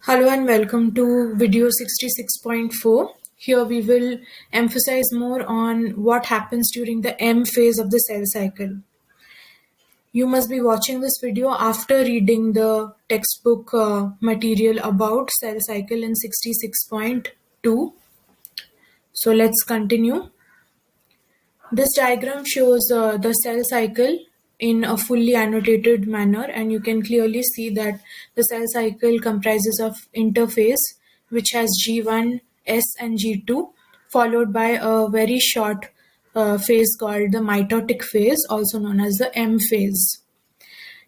Hello and welcome to video 66.4. Here we will emphasize more on what happens during the M phase of the cell cycle. You must be watching this video after reading the textbook material about cell cycle in 66.2. So let's continue. This diagram shows the cell cycle in a fully annotated manner, and you can clearly see that the cell cycle comprises of interphase which has G1, S and G2, followed by a very short phase called the mitotic phase, also known as the M phase.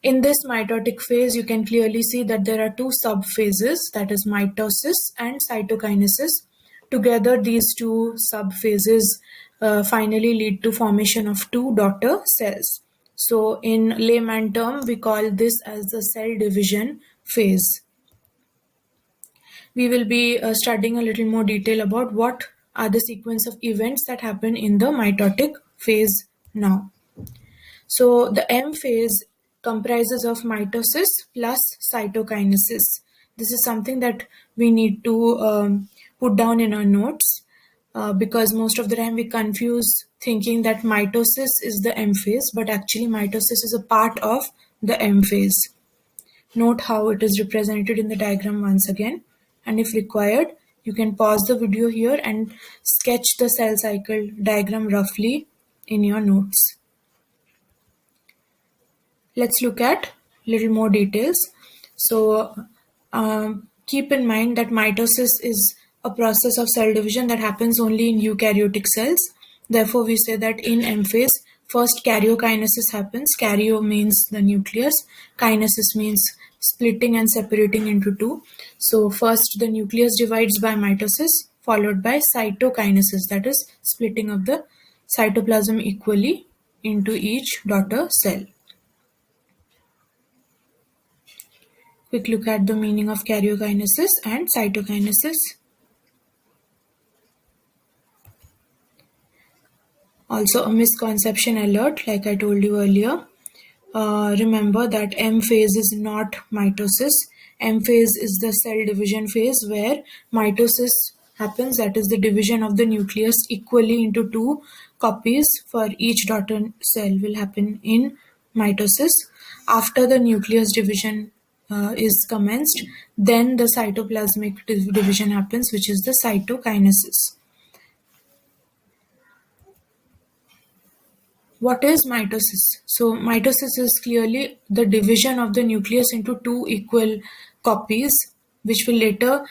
In this mitotic phase, you can clearly see that there are two subphases, that is mitosis and cytokinesis. Together, these two subphases finally lead to formation of two daughter cells. So in layman term, we call this as the cell division phase. We will be studying a little more detail about what are the sequence of events that happen in the mitotic phase now. So the M phase comprises of mitosis plus cytokinesis. This is something that we need to put down in our notes because most of the time we confuse thinking that mitosis is the M phase, but actually mitosis is a part of the M phase. Note how it is represented in the diagram once again, and if required, you can pause the video here and sketch the cell cycle diagram roughly in your notes. Let's look at little more details. So keep in mind that mitosis is a process of cell division that happens only in eukaryotic cells. Therefore, we say that in M phase, first karyokinesis happens. Karyo means the nucleus. Kinesis means splitting and separating into two. So first the nucleus divides by mitosis, followed by cytokinesis, that is splitting of the cytoplasm equally into each daughter cell. Quick look at the meaning of karyokinesis and cytokinesis. Also a misconception alert, like I told you earlier. Remember that M phase is not mitosis. M phase is the cell division phase where mitosis happens, that is the division of the nucleus equally into two copies for each daughter cell will happen in mitosis. After the nucleus division is commenced, then the cytoplasmic division happens, which is the cytokinesis. What is mitosis? So mitosis is clearly the division of the nucleus into two equal copies, which will later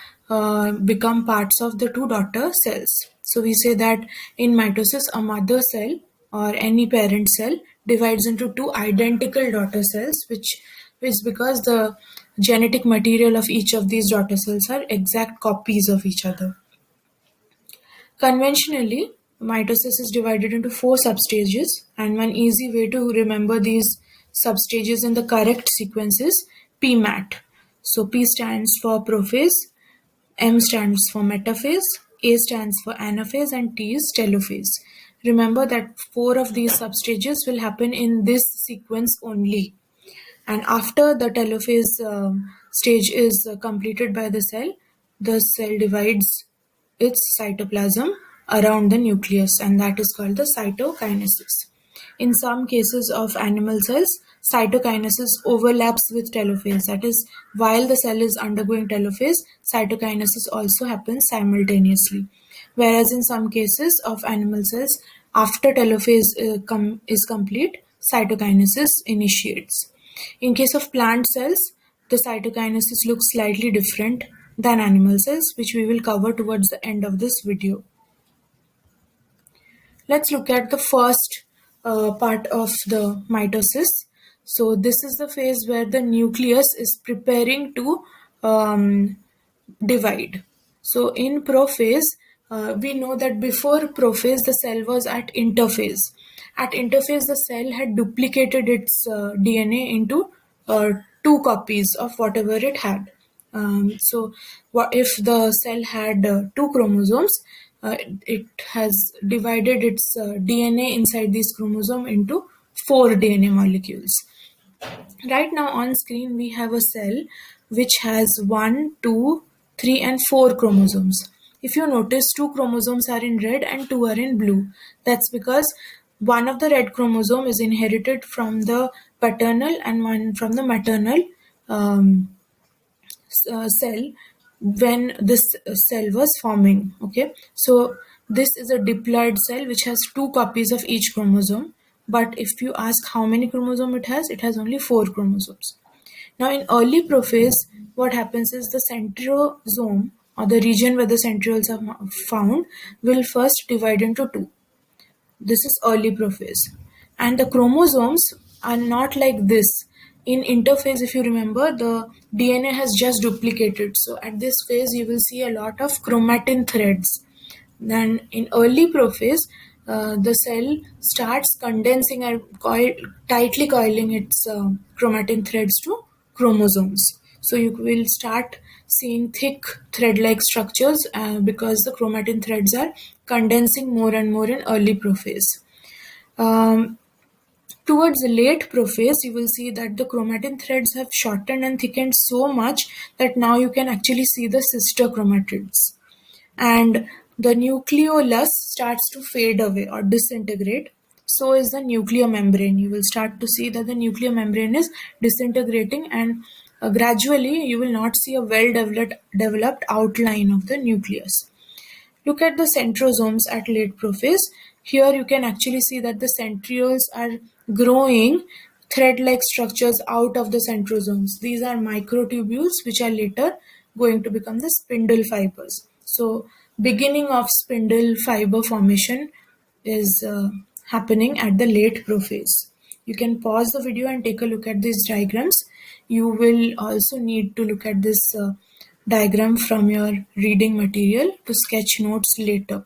become parts of the two daughter cells. So we say that in mitosis, a mother cell or any parent cell divides into two identical daughter cells, which is because the genetic material of each of these daughter cells are exact copies of each other. Conventionally, mitosis is divided into four substages, and one easy way to remember these substages in the correct sequence is PMAT. So P stands for prophase, M stands for metaphase, A stands for anaphase, and T is telophase. Remember that four of these substages will happen in this sequence only. And after the telophase stage is completed by the cell divides its cytoplasm around the nucleus, and that is called the cytokinesis. In some cases of animal cells, cytokinesis overlaps with telophase. That is, while the cell is undergoing telophase, cytokinesis also happens simultaneously. Whereas in some cases of animal cells, after telophase is complete, cytokinesis initiates. In case of plant cells, the cytokinesis looks slightly different than animal cells, which we will cover towards the end of this video. Let's look at the first part of the mitosis. So this is the phase where the nucleus is preparing to divide. So in prophase, we know that before prophase, the cell was at interphase. At interphase, the cell had duplicated its DNA into two copies of whatever it had. So if the cell had two chromosomes, it has divided its DNA inside this chromosome into 4 DNA molecules. Right now on screen we have a cell which has 1, 2, 3, and 4 chromosomes. If you notice, 2 chromosomes are in red and 2 are in blue. That's because one of the red chromosome is inherited from the paternal and one from the maternal um, cell when this cell was forming. Okay, so this is a diploid cell which has 2 copies of each chromosome, but if you ask how many chromosomes it has only 4 chromosomes. Now in early prophase, what happens is the centrosome, or the region where the centrioles are found, will first divide into 2. This is early prophase. And the chromosomes are not like this. In interphase, if you remember, the DNA has just duplicated. So at this phase, you will see a lot of chromatin threads. Then in early prophase, the cell starts condensing and tightly coiling its chromatin threads to chromosomes. So you will start seeing thick thread-like structures because the chromatin threads are condensing more and more in early prophase. Um, Towards the late prophase, you will see that the chromatin threads have shortened and thickened so much that now you can actually see the sister chromatids. And the nucleolus starts to fade away or disintegrate. So is the nuclear membrane. You will start to see that the nuclear membrane is disintegrating, and gradually you will not see a well developed outline of the nucleus. Look at the centrosomes at late prophase. Here you can actually see that the centrioles are growing thread-like structures out of the centrosomes. These are microtubules which are later going to become the spindle fibers. So beginning of spindle fiber formation is happening at the late prophase. You can pause the video and take a look at these diagrams. You will also need to look at this diagram from your reading material to sketch notes later.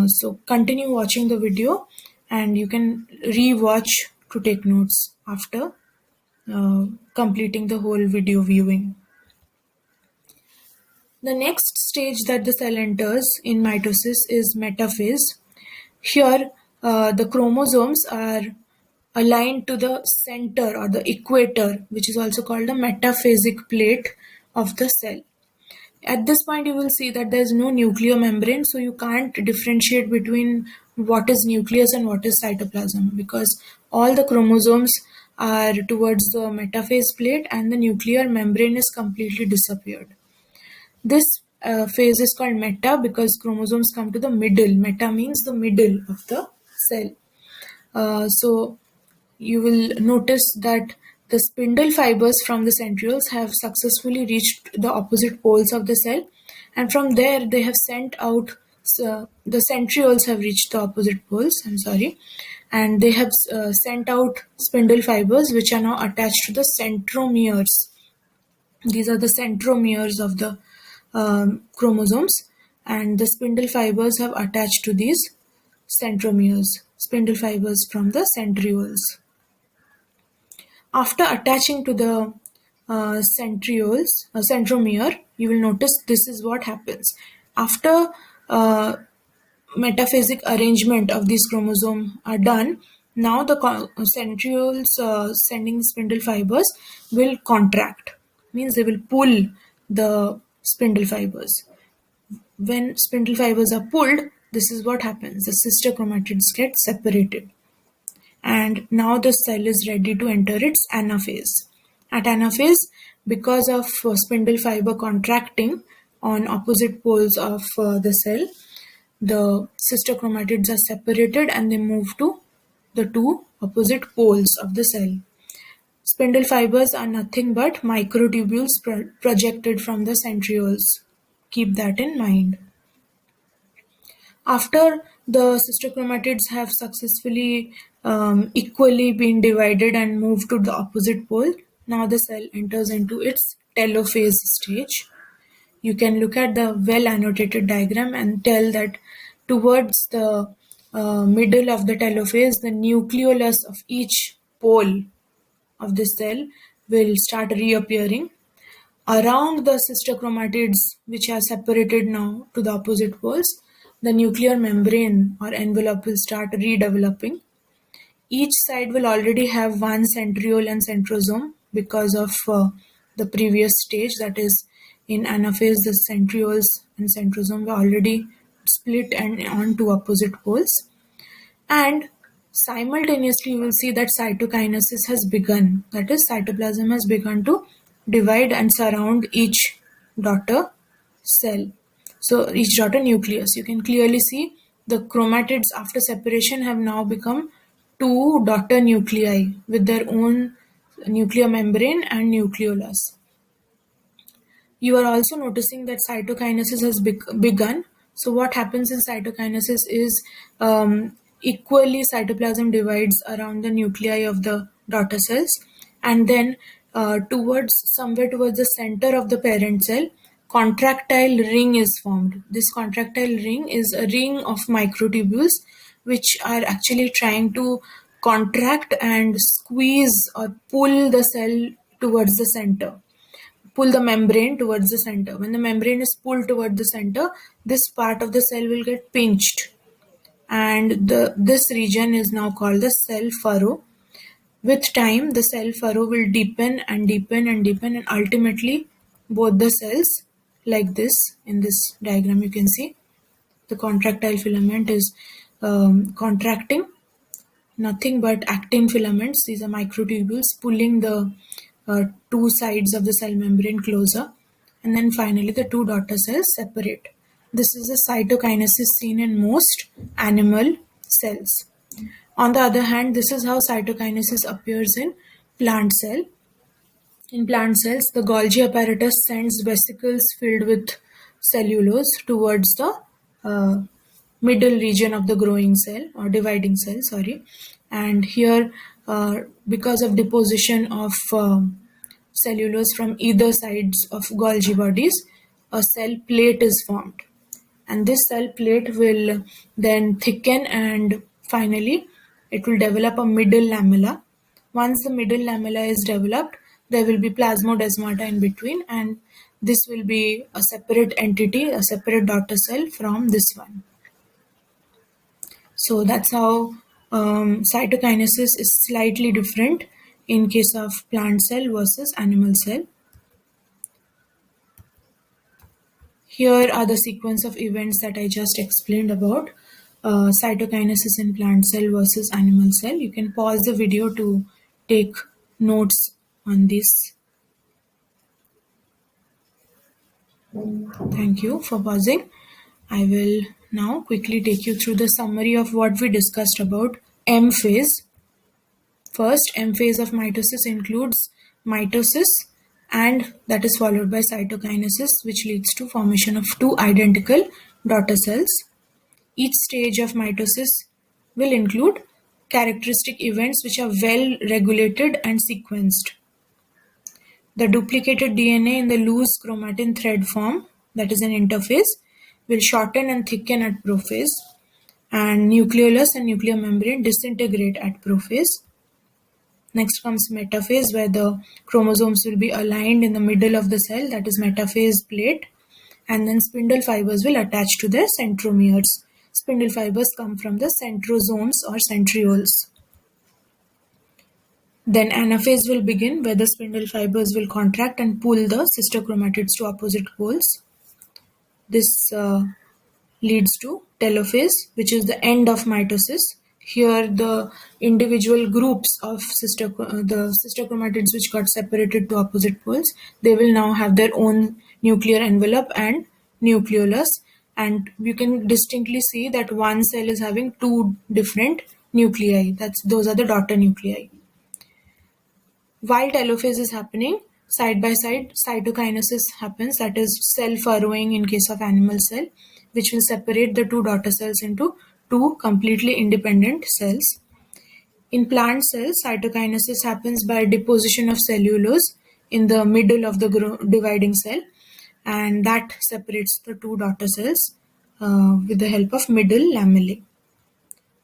So continue watching the video and you can re-watch to take notes after completing the whole video viewing. The next stage that the cell enters in mitosis is metaphase. Here, the chromosomes are aligned to the center or the equator, which is also called the metaphasic plate of the cell. At this point, you will see that there is no nuclear membrane, so you can't differentiate between what is nucleus and what is cytoplasm, because all the chromosomes are towards the metaphase plate and the nuclear membrane is completely disappeared. This phase is called meta because chromosomes come to the middle. Meta means the middle of the cell. So you will notice that the spindle fibers from the centrioles have successfully reached the opposite poles of the cell, and from there they have sent out, the centrioles have reached the opposite poles, and they have sent out spindle fibers which are now attached to the centromeres. These are the centromeres of the chromosomes, and the spindle fibers have attached to these centromeres, spindle fibers from the centrioles. After attaching to the centromere, you will notice this is what happens. After metaphasic arrangement of these chromosomes are done, now the centrioles sending spindle fibers will contract, means they will pull the spindle fibers. When spindle fibers are pulled, this is what happens. The sister chromatids get separated. And now the cell is ready to enter its anaphase. At anaphase, because of spindle fiber contracting on opposite poles of the cell, the sister chromatids are separated and they move to the two opposite poles of the cell. Spindle fibers are nothing but microtubules projected from the centrioles. Keep that in mind. After the sister chromatids have successfully equally been divided and moved to the opposite pole, now the cell enters into its telophase stage. You can look at the well annotated diagram and tell that towards the middle of the telophase, the nucleolus of each pole of the cell will start reappearing. Around the sister chromatids, which are separated now to the opposite poles, the nuclear membrane or envelope will start redeveloping. Each side will already have one centriole and centrosome because of the previous stage, that is in anaphase the centrioles and centrosome were already split and on two opposite poles. And simultaneously you will see that cytokinesis has begun, that is cytoplasm has begun to divide and surround each daughter cell, so each daughter nucleus. You can clearly see the chromatids after separation have now become two daughter nuclei with their own nuclear membrane and nucleolus. You are also noticing that cytokinesis has begun. So what happens in cytokinesis is equally cytoplasm divides around the nuclei of the daughter cells, and then somewhere towards the center of the parent cell, contractile ring is formed. This contractile ring is a ring of microtubules which are actually trying to contract and squeeze or pull the cell towards the center, pull the membrane towards the center. When the membrane is pulled toward the center, this part of the cell will get pinched, and this region is now called the cell furrow. With time, the cell furrow will deepen and deepen and deepen, and ultimately both the cells, like this in this diagram you can see, the contractile filament is contracting, nothing but actin filaments. These are microtubules pulling the two sides of the cell membrane closer, and then finally the two daughter cells separate. This is a cytokinesis seen in most animal cells. On the other hand, this is how cytokinesis appears in plant cell. In plant cells, the Golgi apparatus sends vesicles filled with cellulose towards the uh, middle region of the growing cell or dividing cell, sorry. And here, because of deposition of cellulose from either sides of Golgi bodies, a cell plate is formed. And this cell plate will then thicken, and finally it will develop a middle lamella. Once the middle lamella is developed, there will be plasmodesmata in between, and this will be a separate entity, a separate daughter cell from this one. So that's how cytokinesis is slightly different in case of plant cell versus animal cell. Here are the sequence of events that I just explained about cytokinesis in plant cell versus animal cell. You can pause the video to take notes on this. Thank you for pausing. I will now quickly take you through the summary of what we discussed about M phase. First, M phase of mitosis includes mitosis, and that is followed by cytokinesis, which leads to formation of two identical daughter cells. Each stage of mitosis will include characteristic events which are well regulated and sequenced. The duplicated DNA in the loose chromatin thread form, that is an interphase, will shorten and thicken at prophase, and nucleolus and nuclear membrane disintegrate at prophase. Next comes metaphase, where the chromosomes will be aligned in the middle of the cell, that is metaphase plate, and then spindle fibers will attach to their centromeres. Spindle fibers come from the centrosomes or centrioles. Then anaphase will begin, where the spindle fibers will contract and pull the sister chromatids to opposite poles. This leads to telophase, which is the end of mitosis. Here, the individual groups of the sister chromatids which got separated to opposite poles, they will now have their own nuclear envelope and nucleolus, and you can distinctly see that one cell is having two different nuclei. Those are the daughter nuclei. While telophase is happening, side by side cytokinesis happens, that is cell furrowing in case of animal cell, which will separate the two daughter cells into two completely independent cells. In plant cells, cytokinesis happens by deposition of cellulose in the middle of the dividing cell, and that separates the two daughter cells with the help of middle lamellae.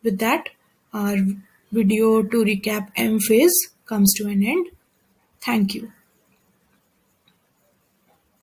With that, our video to recap M phase comes to an end. Thank you.